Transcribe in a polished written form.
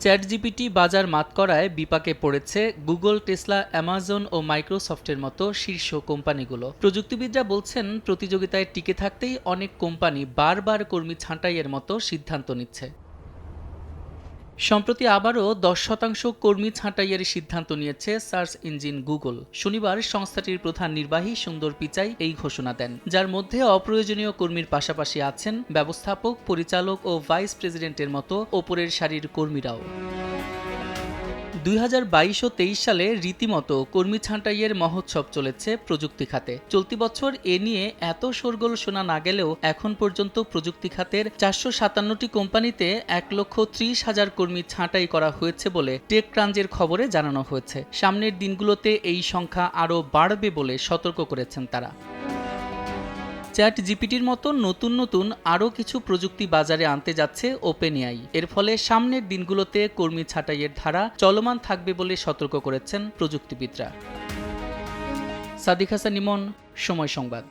ChatGPT বাজার মাত করায় বিপাকে পড়েছে গুগল, টেসলা, অ্যামাজন ও মাইক্রোসফটের মতো শীর্ষ কোম্পানিগুলো। প্রযুক্তিবিদরা বলছেন, প্রতিযোগিতায় টিকে থাকতেই অনেক কোম্পানি বারবার কর্মী ছাঁটাইয়ের মতো সিদ্ধান্ত নিচ্ছে। সম্প্রতি আবারও 10% কর্মী ছাঁটাইয়ের সিদ্ধান্ত নিয়েছে সার্চ ইঞ্জিন গুগল। শনিবার সংস্থাটির প্রধান নির্বাহী সুন্দর পিচাই এই ঘোষণা দেন, যার মধ্যে অপ্রয়োজনীয় কর্মীর পাশাপাশি আছেন ব্যবস্থাপক, পরিচালক ও ভাইস প্রেসিডেন্টের মতো ওপরের সারির কর্মীরাও। 2022 ও 23 সালে রীতিমতো কর্মী ছাঁটাইয়ের মহোৎসব চলেছে প্রযুক্তি খাতে। চলতি বছর এ নিয়ে এত শোরগোল শোনা না গেলেও এখন পর্যন্ত প্রযুক্তি খাতের 457টি কোম্পানিতে 1,30,000 কর্মী ছাঁটাই করা হয়েছে বলে টেকক্রাঞ্চের খবরে জানানো হয়েছে। সামনের দিনগুলোতে এই সংখ্যা আরও বাড়বে বলে সতর্ক করেছেন তারা। চ্যাটজিপিটির মতো নতুন আরও কিছু প্রযুক্তি বাজারে আনতে যাচ্ছে ওপেনএআই। এর ফলে সামনের দিনগুলোতে কর্মী ছাঁটাইয়ের ধারা চলমান থাকবে বলে সতর্ক করেছেন প্রযুক্তিবিদরা। সাদিক হাসান ইমন, সময় সংবাদ।